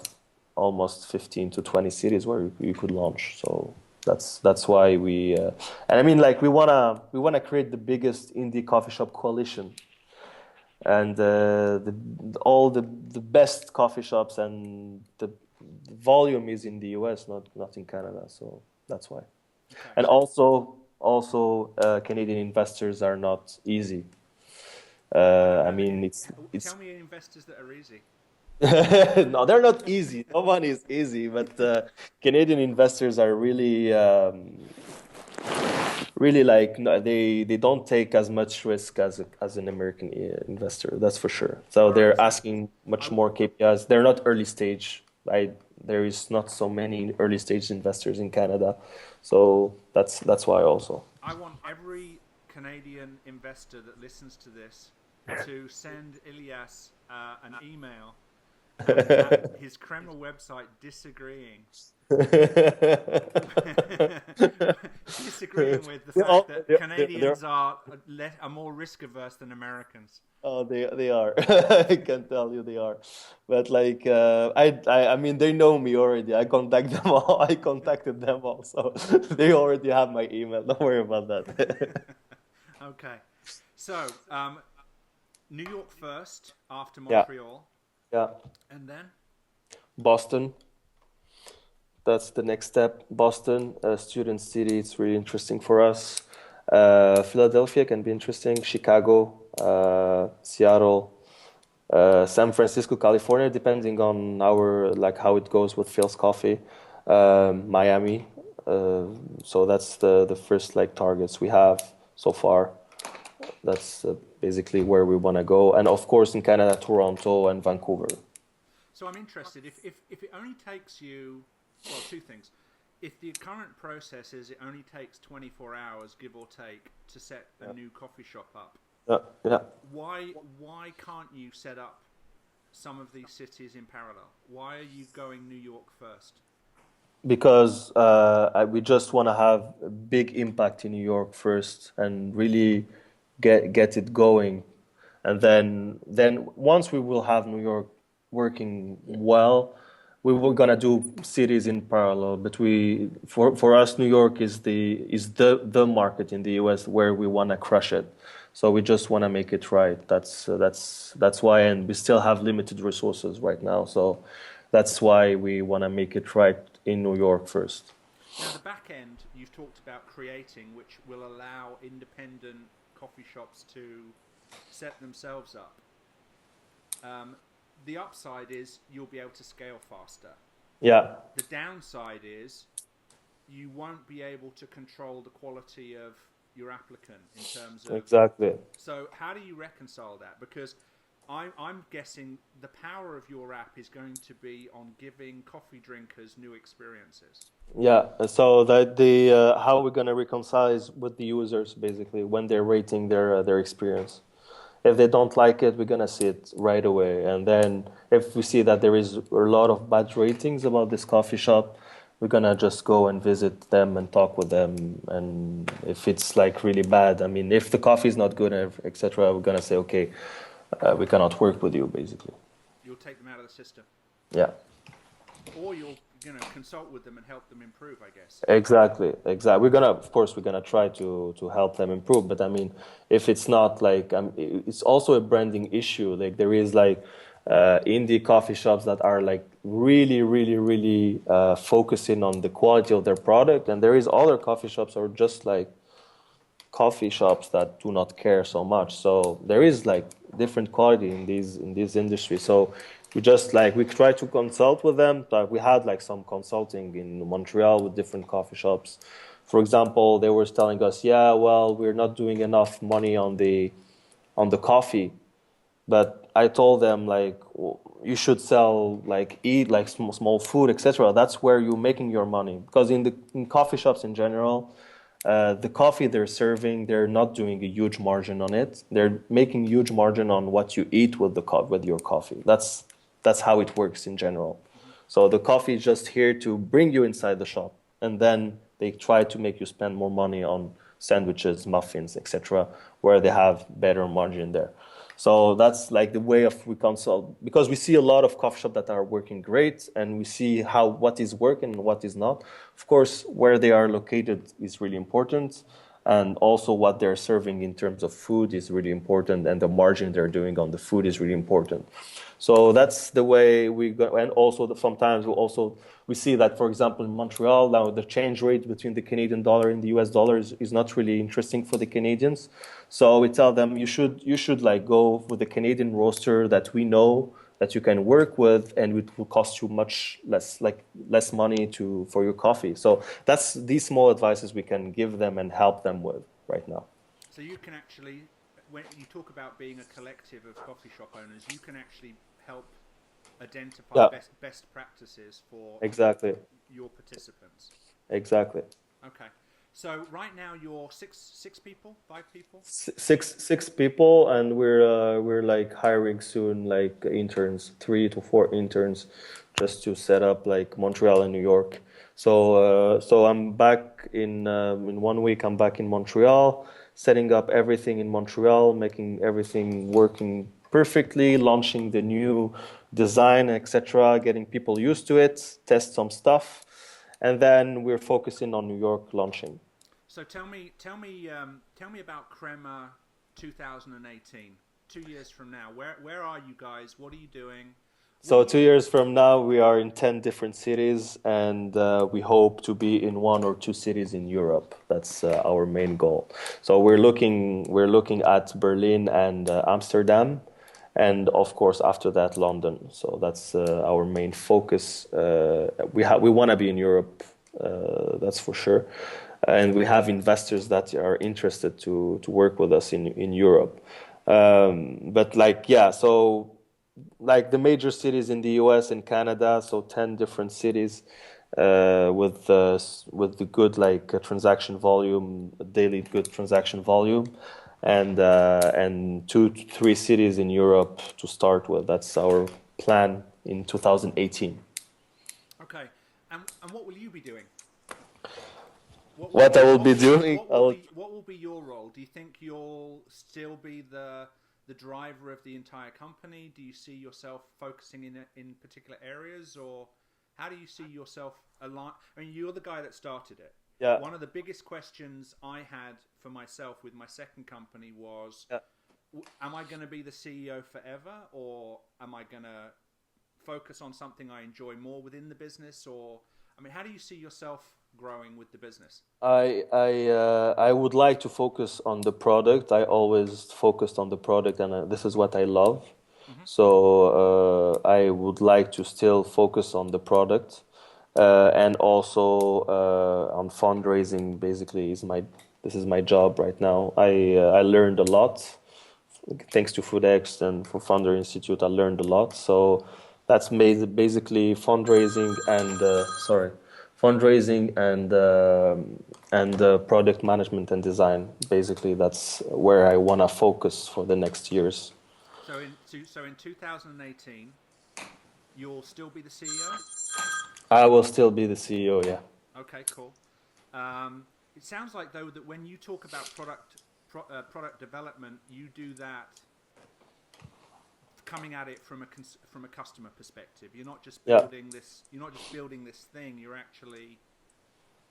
almost 15 to 20 cities where you could launch. So that's why and I mean, like we wanna create the biggest indie coffee shop coalition, and all the best coffee shops, and the volume is in the US, not in Canada. So that's why. Okay. And also, Canadian investors are not easy. I don't I know. mean, it's Tell me investors that are easy. no, they're not easy. No one is easy, but Canadian investors are really like no, they don't take as much risk as an American investor. That's for sure. So All right. they're So asking I much want more KPIs. They're not early stage. There is not so many early stage investors in Canada, so that's why also. I want every Canadian investor that listens to this to send Ilias an email at his Crema website disagreeing disagreeing with the They fact all, that they're Canadians are more risk averse than Americans. Oh, they are. I can tell you they are. But like, I mean, they know me already. I contact them all. I contacted them all, so they already have my email. Don't worry about that. Okay, so New York first, after Yeah, Montreal, yeah. and then Boston, that's the next step. Boston, student city. It's really interesting for us. Philadelphia can be interesting. Chicago, Seattle. San Francisco, California, depending on our like how it goes with Phil's Coffee, Miami. Uh, so that's the first like targets we have so far. That's basically where we want to go, and of course in Canada, Toronto and Vancouver. so I'm interested if it only takes you, well, two things. If the current process is it only takes 24 hours, give or take, to set a new coffee shop up, Yeah, yeah. why can't you set up some of these cities in parallel? Why are you going New York first? Because we just want to have a big impact in New York first and really get it going, and then once we will have New York working well, we were gonna do cities in parallel. But for us, New York is the market in the US where we wanna crush it. So we just wanna make it right. That's why, and we still have limited resources right now. So that's why we wanna make it right in New York first. Now, the back end you've talked about creating, which will allow independent coffee shops to set themselves up. Um, the upside is you'll be able to scale faster. Yeah, The downside is you won't be able to control the quality of your applicant in terms of. exactly. So how do you reconcile that? Because I'm guessing the power of your app is going to be on giving coffee drinkers new experiences. Yeah, so that the how we're gonna reconcile is with the users basically when they're rating their experience. If they don't like it, we're gonna see it right away. And then if we see that there is a lot of bad ratings about this coffee shop, we're gonna just go and visit them and talk with them. And if it's like really bad, I mean, if the coffee is not good, etc., we're gonna say, okay, we cannot work with you, basically. You'll take them out of the system, Yeah. or you'll consult with them and help them improve. I guess. Exactly, exactly. Of course, we're gonna try to help them improve. But I mean, if it's not like, it's also a branding issue. Like there is like indie coffee shops that are like really, really, really focusing on the quality of their product, and there is other coffee shops or just like coffee shops that do not care so much. So there is like different quality in this industry. So we try to consult with them. Like we had like some consulting in Montreal with different coffee shops. For example, they were telling us, yeah, well, we're not doing enough money on the coffee. But I told them like you should sell like eat like small food, etc. That's where you're making your money, because in coffee shops in general, the coffee they're serving, they're not doing a huge margin on it. They're making huge margin on what you eat with with your coffee. That's how it works in general. Mm-hmm. So the coffee is just here to bring you inside the shop, and then they try to make you spend more money on sandwiches, muffins, etc., where they have better margin there. So that's like the way of we consult, because we see a lot of coffee shops that are working great, and we see how what is working and what is not. Of course, where they are located is really important, and also what they're serving in terms of food is really important, and the margin they're doing on the food is really important. So that's the way we go. And also sometimes we see that, for example, in Montreal now the change rate between the Canadian dollar and the US dollar is not really interesting for the Canadians. So we tell them you should like go with the Canadian roaster that we know that you can work with, and it will cost you much less money for your coffee. So that's these small advices we can give them and help them with right now. So you can actually, when you talk about being a collective of coffee shop owners, you can actually help identify Yeah, best practices for exactly, your participants. exactly. Okay. So right now you're six people, five people. Six people, and we're like hiring soon like interns, 3 to 4 interns, just to set up like Montreal and New York. So I'm back in 1 week. I'm back in Montreal, setting up everything in Montreal, making everything working perfectly, launching the new design, etc., getting people used to it, test some stuff, and then we're focusing on New York launching. So tell me about Crema 2018. 2 years from now, where are you guys? What are you doing? What So are you? 2 years from now, we are in 10 different cities, and we hope to be in 1 or 2 cities in Europe. That's our main goal. So we're looking at Berlin and Amsterdam, and of course after that London. So that's our main focus. We want to be in Europe, that's for sure, and we have investors that are interested to work with us in Europe. But like yeah, so like the major cities in the US and Canada, so 10 different cities with the good like transaction volume, daily good transaction volume, and 2 to 3 cities in Europe to start with. That's our plan in 2018. Okay. And what will you be doing? What I will be doing, What will be your role? Do you think you'll still be the driver of the entire company? Do you see yourself focusing in particular areas, or how do you see yourself aligned? I mean, you're the guy that started it. yeah, One of the biggest questions I had for myself with my second company was, yeah. am I going to be the CEO forever, or am I going to focus on something I enjoy more within the business? Or, I mean, how do you see yourself growing with the business? I would like to focus on the product. I always focused on the product, and this is what I love. Hmm. So I would like to still focus on the product, and also on fundraising. Basically, is my this is my job right now. I learned a lot thanks to FoodX and for Founder Institute. I learned a lot. So that's basically fundraising and fundraising and product management and design. Basically, that's where I want to focus for the next years. So in 2018, you'll still be the CEO? I will still be the CEO. Yeah. Okay, cool. It sounds like though that when you talk about product development, you do that coming at it from a customer perspective. You're not just Yeah. building this. You're not just building this thing. You're actually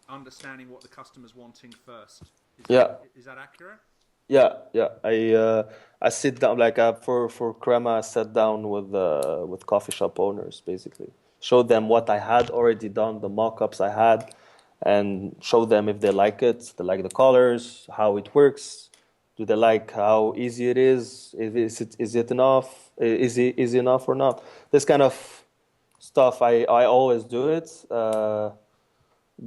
understanding what the customer's wanting first. Yeah. Is that accurate? Yeah, yeah. I sit down like for Crema. I sat down with coffee shop owners, basically. Showed them what I had already done, the mock-ups I had, and show them if they like it. They like the colors, how it works. Do they like how easy it is? Is it enough? Is it easy enough or not? This kind of stuff. I always do it.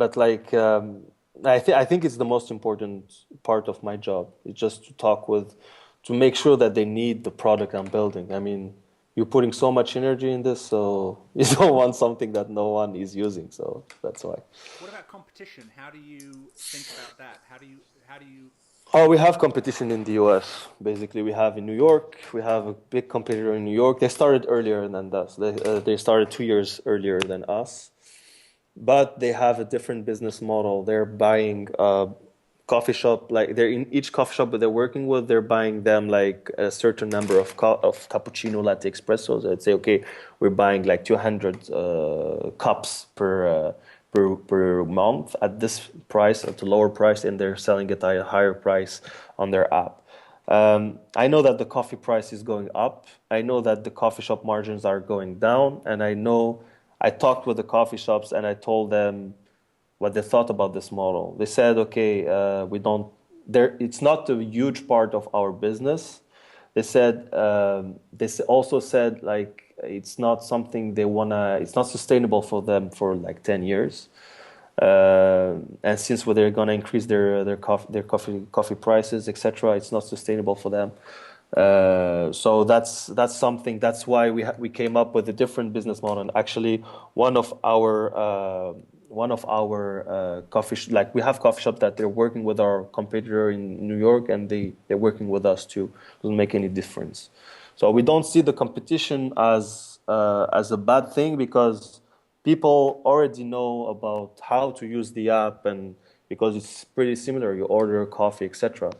But like I think it's the most important part of my job. It's just to talk with, to make sure that they need the product I'm building. I mean, you're putting so much energy in this, so you don't want something that no one is using. So that's why. What about competition? How do you think about that? How do you Oh, we have competition in the US. Basically, we have in New York. We have a big competitor in New York. They started earlier than us. They started 2 years earlier than us, but they have a different business model. They're buying a coffee shop, like they're in each coffee shop that they're working with, they're buying them like a certain number of cappuccino latte espressos. I'd say, okay, we're buying like 200 cups per month at this price, at a lower price, and they're selling it at a higher price on their app. I know that the coffee price is going up. I know that the coffee shop margins are going down, and I talked with the coffee shops and I told them what they thought about this model. They said, okay, we don't. It's not a huge part of our business. They said also said like it's not something they wanna. It's not sustainable for them for like 10 years. And since they're gonna increase their coffee prices, etc., it's not sustainable for them. So that's something. That's why we came up with a different business model. And actually, one of our like we have coffee shop that they're working with our competitor in New York, and they're working with us too. Doesn't make any difference. So we don't see the competition as a bad thing, because people already know about how to use the app, and because it's pretty similar, you order coffee, etc.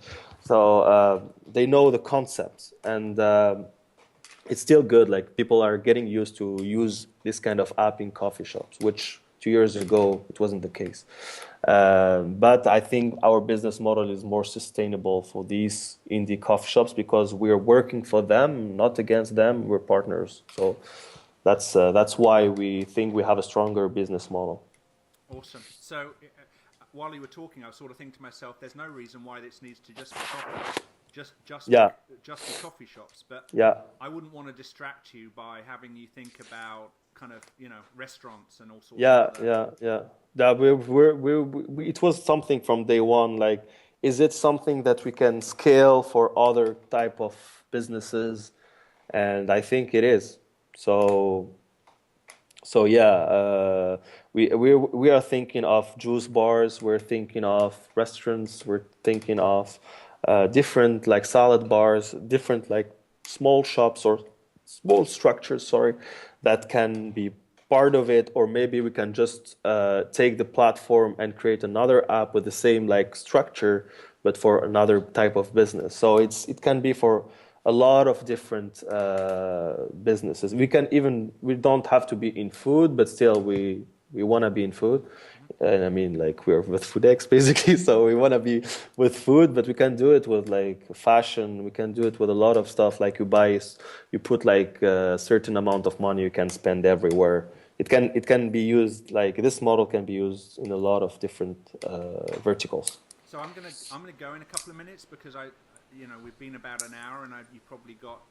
So they know the concept, and it's still good. Like people are getting used to use this kind of app in coffee shops, which 2 years ago it wasn't the case. But I think our business model is more sustainable for these indie coffee shops, because we're working for them, not against them. We're partners. So that's why we think we have a stronger business model. Awesome. So while you were talking, I was sort of thinking to myself, there's no reason why this needs to just be coffee, Yeah, just be coffee shops. But yeah. I wouldn't want to distract you by having you think about kind of restaurants and all sorts of Yeah, other. yeah, yeah. That it was something from day one. Like, is it something that we can scale for other type of businesses? And I think it is. So yeah, we are thinking of juice bars. We're thinking of restaurants. We're thinking of different like salad bars, different like small shops or small structures. Sorry, that can be part of it, or maybe we can just take the platform and create another app with the same like structure, but for another type of business. So it can be for a lot of different businesses. We don't have to be in food, but still we want to be in food. And I mean, like we're with FoodX basically, so we want to be with food, but we can do it with like fashion. We can do it with a lot of stuff. Like you put like a certain amount of money you can spend everywhere. it can be used, like this model can be used in a lot of different verticals. So I'm gonna go in a couple of minutes because we've been about an hour and you probably got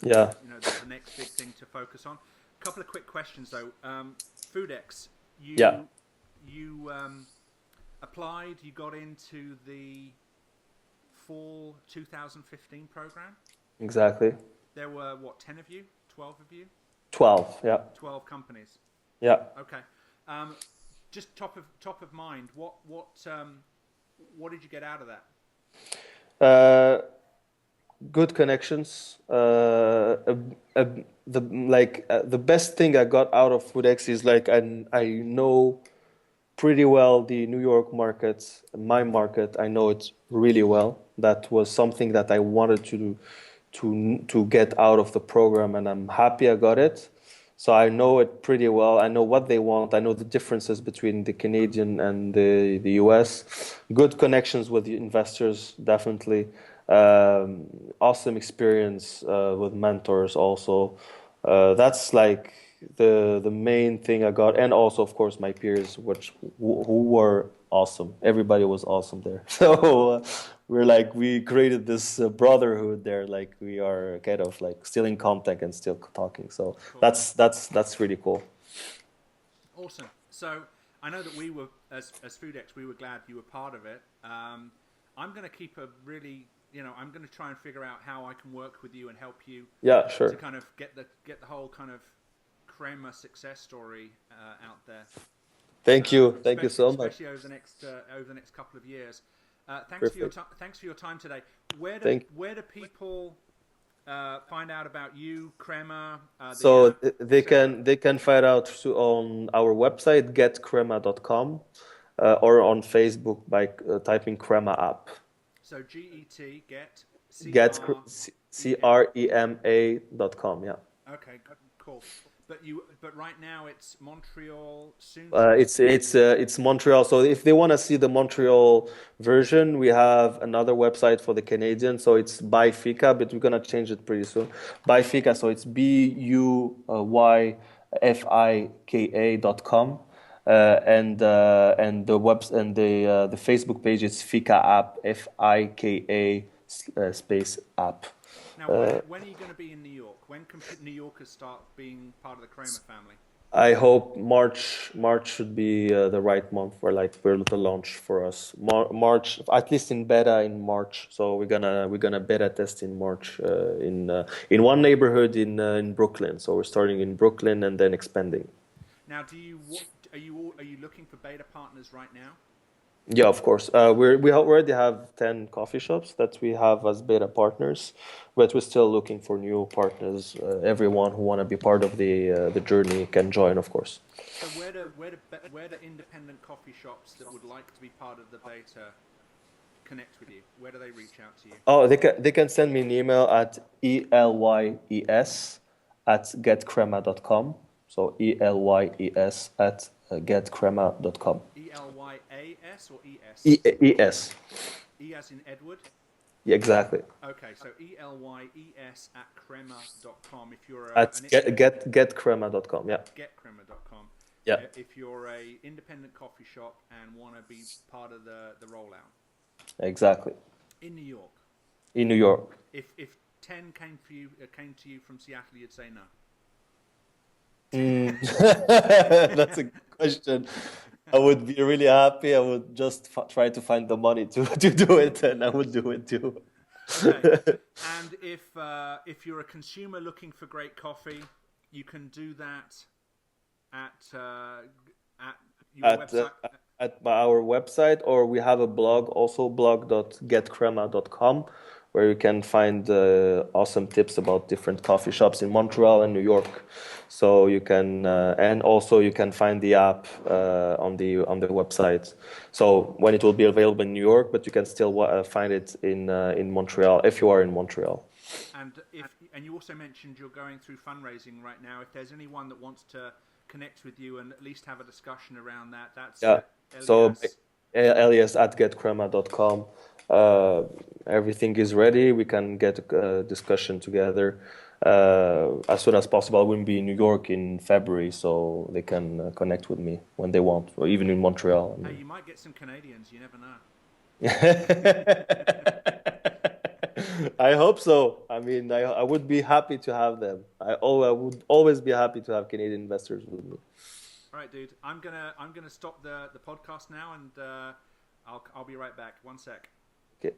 Yeah, the next big thing to focus on. A couple of quick questions though. Foodex, yeah, you applied, you got into the fall 2015 program. exactly. There were what, 10 of you, 12 of you, 12. Yeah, 12 companies. yeah. Okay. Just top of mind, what did you get out of that? Uh, Good connections. Uh, the best thing I got out of FoodX is like I know pretty well the New York market, my market. I know it really well. That was something that I wanted to get out of the program, and I'm happy I got it. So I know it pretty well. I know what they want. I know the differences between the Canadian and the US. Good connections with the investors, definitely. Awesome experience with mentors also. That's like the main thing I got, and also of course my peers, who were awesome. Everybody was awesome there. So we created this brotherhood there. Like we are kind of like still in contact and still talking. So Cool. that's really cool. Awesome. So I know that we were, as Foodex, we were glad you were part of it. I'm going to keep a really, I'm going to try and figure out how I can work with you and help you Yeah, to sure. kind of get the whole kind of Crema success story out there. Thank you so much. Especially over the next couple of years. Perfect. Thanks for your time today. Where do Thank. where do people find out about you, Crema, the So app, they etc.? can find out on our website getcrema.com, or on Facebook by typing Crema app. So GET get Get CREMA. crema.com. Yeah. Okay, cool. But right now it's Montreal. Soon to be. It's Montreal. So if they want to see the Montreal version, we have another website for the Canadian. So it's Buyfika, but we're gonna change it pretty soon. Buyfika. So it's BUYFIKA.com. And the webs and the Facebook page is Fika app, FIKA space app. Now, when are you going to be in New York? When can New Yorkers start being part of the Crema family? I hope March should be the right month for like for the launch for us. March, at least in beta in March. So we're gonna beta test in March in one neighborhood in Brooklyn. So we're starting in Brooklyn and then expanding. Now, are you looking for beta partners right now? Yeah, of course. We already have 10 coffee shops that we have as beta partners, but we're still looking for new partners. Everyone who want to be part of the journey can join, of course. So where do independent coffee shops that would like to be part of the beta connect with you? Where do they reach out to you? Oh, they can send me an email at elyes@getcrema.com. So elyes@getcrema.com. ELYAS or ES? ES. E as in Edward. Yeah, exactly. Okay, so ELYES@crema.com. If you're At getcrema.com. Yeah. getcrema.com. Yeah. If you're a independent coffee shop and want to be part of the rollout Exactly. in New York, In New York. if 10 came to you from Seattle, you'd say no. That's a good question. I would be really happy. I would just try to find the money to do it, and I would do it too. Okay. And if you're a consumer looking for great coffee, you can do that at your at website. our website, or we have a blog also, blog.getcrema.com, where you can find awesome tips about different coffee shops in Montreal and New York. So you can and also you can find the app on the website. So when it will be available in New York, but you can still find it in Montreal if you are in Montreal. And you also mentioned you're going through fundraising right now. If there's anyone that wants to connect with you and at least have a discussion around that, that's Yeah. So Elyes. Elyes@getcrema.com. Everything is ready. We can get a discussion together. as soon as possible. I will be in New York in February, so they can connect with me when they want, or even in Montreal. I Hey, mean. you might get some Canadians. You never know. I hope so. I mean, I would be happy to have them. I would always be happy to have Canadian investors with me. All right, dude. I'm gonna stop the podcast now, and I'll be right back. One sec. Okay.